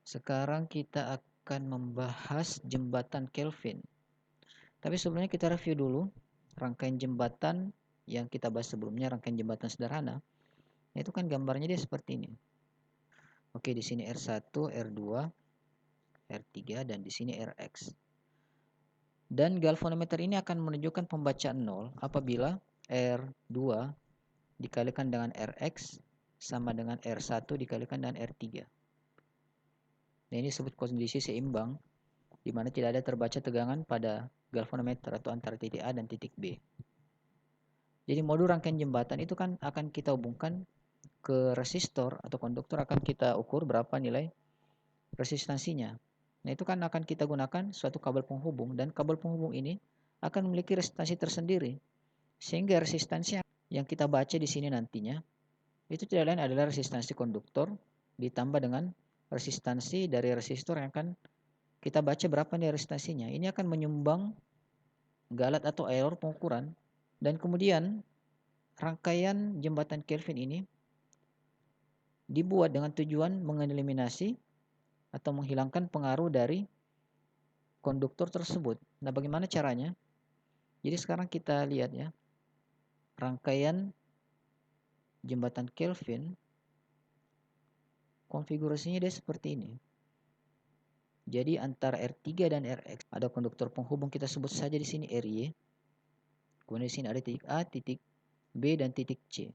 Sekarang kita akan membahas jembatan Kelvin. Tapi sebelumnya kita review dulu rangkaian jembatan yang kita bahas sebelumnya, rangkaian jembatan sederhana. Itu kan gambarnya dia seperti ini. Oke, di sini R1, R2, R3 dan di sini Rx. Dan galvanometer ini akan menunjukkan pembacaan 0 apabila R2 dikalikan dengan Rx sama dengan R1 dikalikan dengan R3. Nah, ini disebut kondisi seimbang, di mana tidak ada terbaca tegangan pada galvanometer atau antara titik A dan titik B. Jadi modul rangkaian jembatan itu kan akan kita hubungkan ke resistor atau konduktor, akan kita ukur berapa nilai resistansinya. Nah, itu kan akan kita gunakan suatu kabel penghubung, dan kabel penghubung ini akan memiliki resistansi tersendiri. Sehingga resistansi yang kita baca di sini nantinya itu tidak lain adalah resistansi konduktor ditambah dengan resistansi dari resistor yang akan kita baca berapa nih resistansinya. Ini akan menyumbang galat atau error pengukuran, dan kemudian rangkaian jembatan Kelvin ini dibuat dengan tujuan mengeliminasi atau menghilangkan pengaruh dari konduktor tersebut. Nah, bagaimana caranya? Jadi sekarang kita lihat ya, rangkaian jembatan Kelvin konfigurasinya dia seperti ini. Jadi antara R3 dan Rx ada konduktor penghubung, kita sebut saja di sini Ry. Kemudian di sini ada titik A, titik B dan titik C.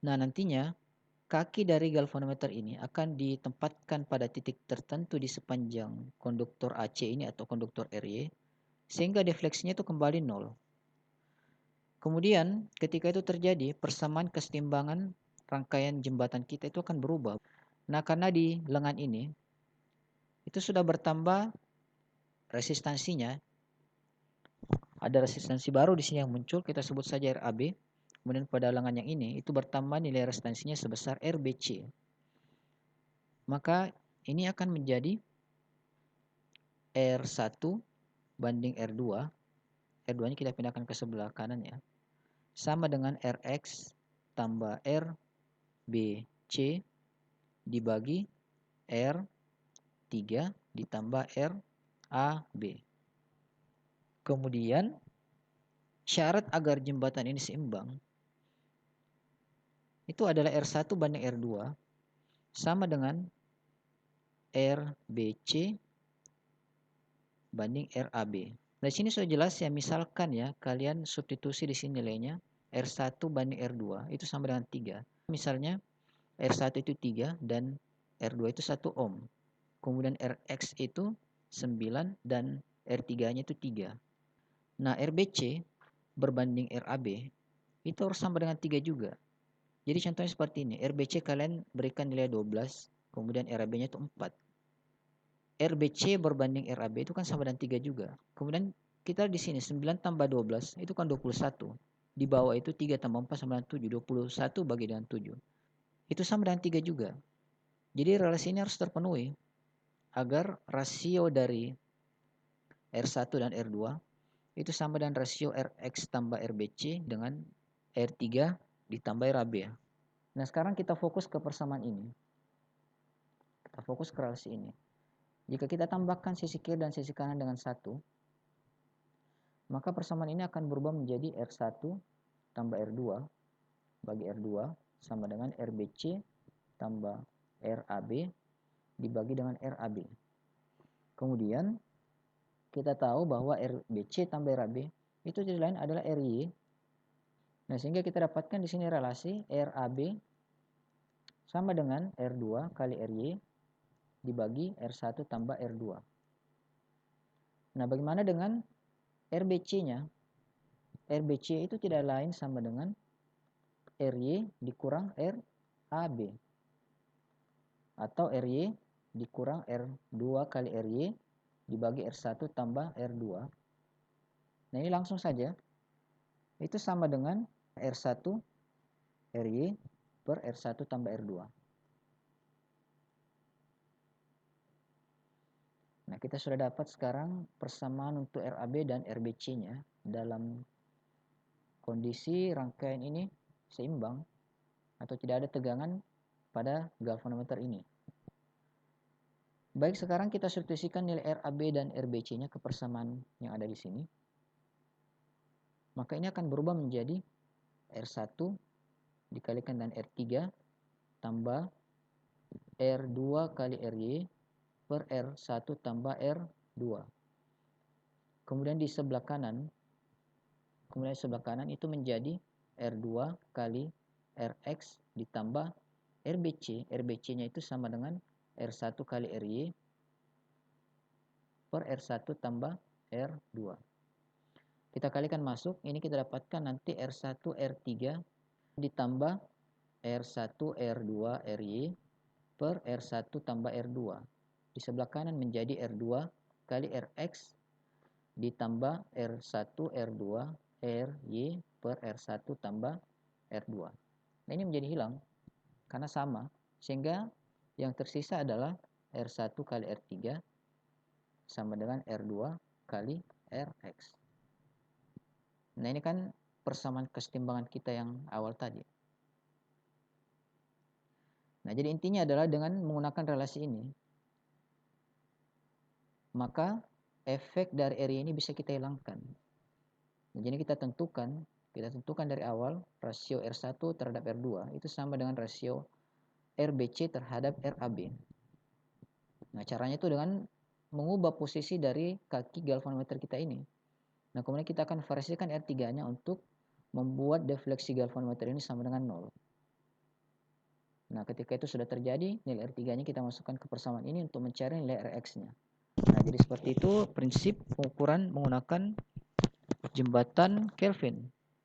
Nah, nantinya kaki dari galvanometer ini akan ditempatkan pada titik tertentu di sepanjang konduktor AC ini atau konduktor Ry, sehingga defleksinya itu kembali 0. Kemudian ketika itu terjadi, persamaan kesetimbangan rangkaian jembatan kita itu akan berubah. Nah, karena di lengan ini itu sudah bertambah resistansinya, ada resistansi baru di sini yang muncul, kita sebut saja RAB. Kemudian pada lengan yang ini itu bertambah nilai resistansinya sebesar RBC. Maka ini akan menjadi R1 banding R2. R2-nya kita pindahkan ke sebelah kanan ya. Sama dengan Rx tambah RBC dibagi R3 ditambah RAB. Kemudian syarat agar jembatan ini seimbang itu adalah R1 banding R2 sama dengan RBC banding RAB. Nah, di sini sudah jelas ya, misalkan ya kalian substitusi di sini nilainya R1 banding R2 itu sama dengan 3. Misalnya R1 itu 3 dan R2 itu 1 ohm. Kemudian Rx itu 9 dan R3-nya itu 3. Nah, RBC berbanding RAB itu harus sama dengan 3 juga. Jadi contohnya seperti ini. RBC kalian berikan nilai 12, kemudian RAB-nya itu 4. RBC berbanding RAB itu kan sama dengan 3 juga. Kemudian kita di sini 9 tambah 12 itu kan 21. Di bawah itu 3 tambah 4 sama dengan 7. 21 bagi dengan 7. Itu sama dengan 3 juga. Jadi relasi ini harus terpenuhi agar rasio dari R1 dan R2 itu sama dengan rasio Rx tambah RBC dengan R3 ditambah RAB ya. Nah, sekarang kita fokus ke persamaan ini. Kita fokus ke relasi ini. Jika kita tambahkan sisi kiri dan sisi kanan dengan 1, maka persamaan ini akan berubah menjadi R1 tambah R2 bagi R2 sama dengan RBC tambah RAB dibagi dengan RAB. Kemudian kita tahu bahwa RBC tambah RAB itu tidak lain adalah RY. Nah, sehingga kita dapatkan di sini relasi RAB sama dengan R2 kali RY dibagi R1 tambah R2. Nah, bagaimana dengan RBC-nya? RBC itu tidak lain sama dengan RY dikurang RAB atau RY dikurang R2 kali RY dibagi R1 tambah R2. Nah, ini langsung saja itu sama dengan R1 RY per R1 tambah R2. Nah, kita sudah dapat sekarang persamaan untuk RAB dan RBC-nya dalam kondisi rangkaian ini seimbang atau tidak ada tegangan pada galvanometer ini. Baik, sekarang kita substitusikan nilai RAB dan RBC-nya ke persamaan yang ada di sini. Maka ini akan berubah menjadi R1 dikalikan dengan R3 tambah R2 kali RY per R1 tambah R2. Kemudian di sebelah kanan itu menjadi R2 kali Rx ditambah RBC. RBC-nya itu sama dengan R1 kali RY per R1 tambah R2. Kita kalikan masuk, ini kita dapatkan nanti R1 R3 ditambah R1 R2 RY per R1 tambah R2. Di sebelah kanan menjadi R2 kali Rx ditambah R1 R2 RY per R1 tambah R2. Nah, ini menjadi hilang karena sama, sehingga yang tersisa adalah R1 kali R3 sama dengan R2 kali Rx. Nah, ini kan persamaan kesetimbangan kita yang awal tadi. Nah, jadi intinya adalah dengan menggunakan relasi ini, maka efek dari RY ini bisa kita hilangkan. Nah, jadi kita tentukan dari awal rasio R1 terhadap R2 itu sama dengan rasio RBC terhadap RAB. Nah, caranya itu dengan mengubah posisi dari kaki galvanometer kita ini. Nah, kemudian kita akan variasikan R3-nya untuk membuat defleksi galvanometer ini sama dengan 0. Nah, ketika itu sudah terjadi, nilai R3-nya kita masukkan ke persamaan ini untuk mencari nilai Rx-nya. Nah, jadi seperti itu prinsip pengukuran menggunakan jembatan Kelvin.